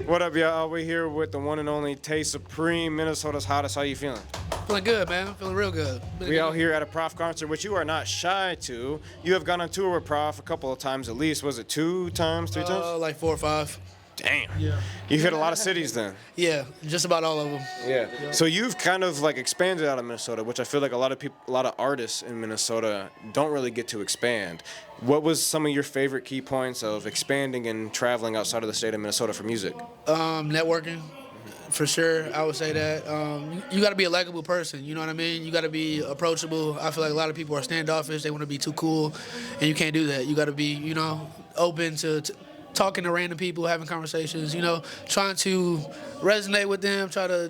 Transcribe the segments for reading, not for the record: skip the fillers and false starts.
What up, y'all? We're here with the one and only Tay Supreme, Minnesota's hottest. How you feeling? Feeling good, man. Feeling real good. We out here at a Prof concert, which you are not shy to. You have gone on tour with Prof a couple of times at least. Was it 2 times, 3 times? Like 4 or 5. Damn. Yeah. You've hit a lot of cities then. Yeah, just about all of them. Yeah. So you've kind of like expanded out of Minnesota, which I feel like a lot of people, a lot of artists in Minnesota don't really get to expand. What was some of your favorite key points of expanding and traveling outside of the state of Minnesota for music? Networking, for sure. I would say that. You got to be a likable person. You know what I mean? You got to be approachable. I feel like a lot of people are standoffish. They want to be too cool, and you can't do that. You got to be, open to talking to random people, having conversations, trying to resonate with them, try to,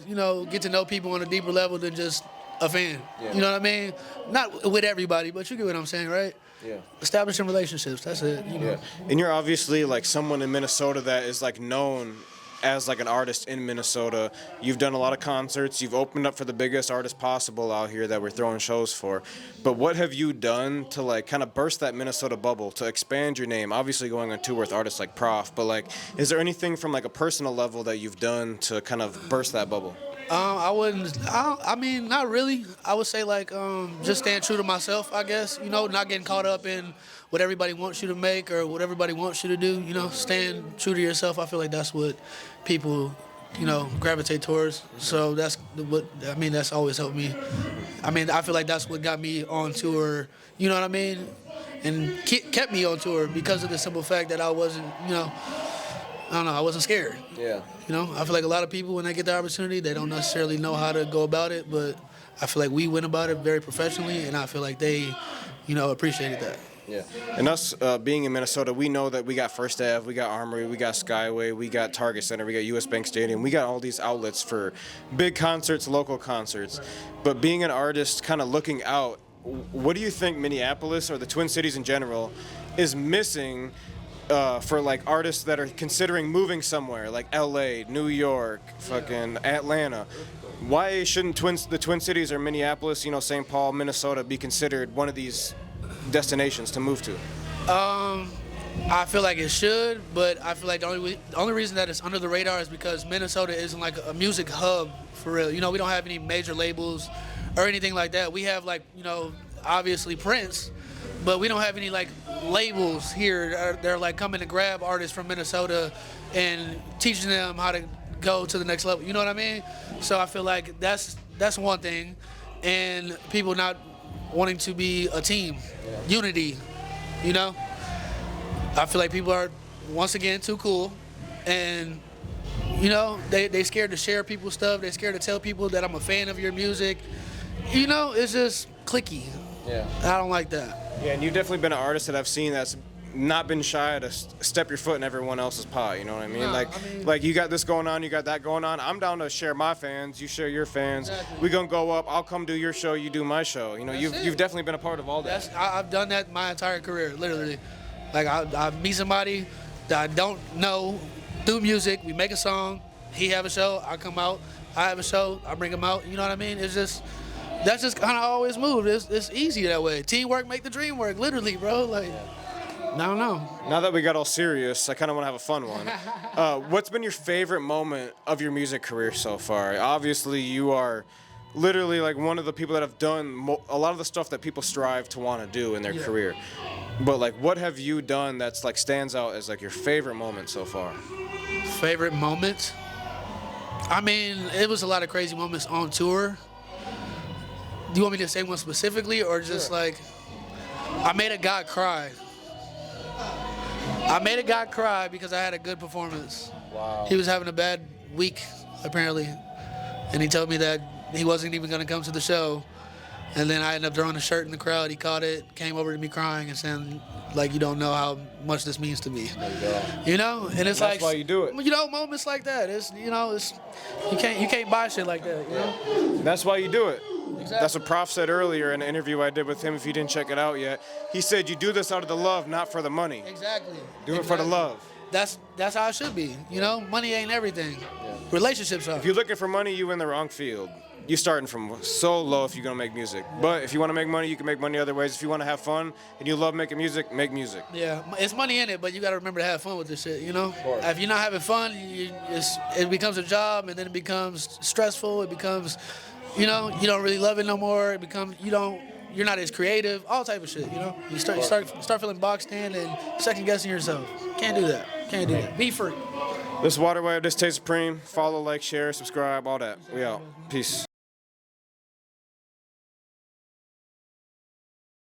get to know people on a deeper level than just a fan. Yeah. You know what I mean? Not with everybody, but you get what I'm saying, right? Yeah. Establishing relationships, that's it. Yeah. And you're obviously like someone in Minnesota that is like known as like an artist in Minnesota. You've done a lot of concerts. You've opened up for the biggest artists possible out here that we're throwing shows for. But what have you done to like kind of burst that Minnesota bubble, to expand your name? Obviously going on tour with artists like Prof, but like, is there anything from like a personal level that you've done to kind of burst that bubble? I mean, not really. I would say like just staying true to myself, I guess. Not getting caught up in what everybody wants you to make or what everybody wants you to do. Staying true to yourself. I feel like that's what people, gravitate towards. So that's always helped me. I mean, I feel like that's what got me on tour. You know what I mean? And kept me on tour because of the simple fact that I wasn't, I wasn't scared. Yeah. I feel like a lot of people, when they get the opportunity, they don't necessarily know how to go about it, but I feel like we went about it very professionally, and I feel like they, appreciated that. Yeah. And us being in Minnesota, we know that we got First Ave, we got Armory, we got Skyway, we got Target Center, we got US Bank Stadium. We got all these outlets for big concerts, local concerts. Right. But being an artist, kind of looking out, what do you think Minneapolis or the Twin Cities in general is missing for like artists that are considering moving somewhere like LA, New York, fucking Atlanta? Why shouldn't the Twin Cities or Minneapolis, St. Paul, Minnesota be considered one of these destinations to move to? I feel like it should, but I feel like the only reason that it's under the radar is because Minnesota isn't like a music hub for real. We don't have any major labels or anything like that. We have like, obviously Prince, but we don't have any like labels here. They're like coming to grab artists from Minnesota and teaching them how to go to the next level. You know what I mean? So I feel like that's one thing, and people not wanting to be a team, unity. I feel like people are once again too cool, and they scared to share people's stuff. They're scared to tell people that I'm a fan of your music. It's just cliquey. Yeah. I don't like that. Yeah, and you've definitely been an artist that I've seen that's not been shy to step your foot in everyone else's pie, you know what I mean? No, like you got this going on, you got that going on. I'm down to share my fans, you share your fans. Exactly. We're going to go up, I'll come do your show, you do my show. You've definitely been a part of all that. I've done that my entire career, literally. Like I meet somebody that I don't know through music, we make a song, he have a show, I come out, I have a show, I bring him out, you know what I mean? That's just kind of always moved. It's easy that way. Teamwork make the dream work, literally, bro. Like, I don't know. Now that we got all serious, I kind of want to have a fun one. What's been your favorite moment of your music career so far? Obviously, you are literally like one of the people that have done a lot of the stuff that people strive to want to do in their career. But like, what have you done that's like stands out as like your favorite moment so far? Favorite moment? I mean, it was a lot of crazy moments on tour. Do you want me to say one specifically, or just like, I made a guy cry. I made a guy cry because I had a good performance. Wow. He was having a bad week, apparently, and he told me that he wasn't even going to come to the show. And then I ended up throwing a shirt in the crowd. He caught it, came over to me crying and saying, like, you don't know how much this means to me. There you go. And it's That's why you do it. Moments like that. It's you can't buy shit like that. That's why you do it. Exactly. That's what Prof said earlier in an interview I did with him. If you didn't check it out yet, he said you do this out of the love, not for the money. Exactly. Do it for the love. That's how it should be. Money ain't everything. Yeah. Relationships are. If you're looking for money, you in the wrong field. you're starting from so low if you're gonna make music. But if you want to make money, you can make money other ways. If you want to have fun and you love making music, make music. Yeah, it's money in it, but you got to remember to have fun with this shit, you know? If you're not having fun, it becomes a job, and then it becomes stressful. It becomes, you know, you don't really love it no more. It becomes, you're not as creative, all type of shit, you know? You start feeling boxed in and second guessing yourself. Can't do that. Can't do that. Be free. This Waterway, this Taste Supreme. Follow, like, share, subscribe, all that. We out. Peace.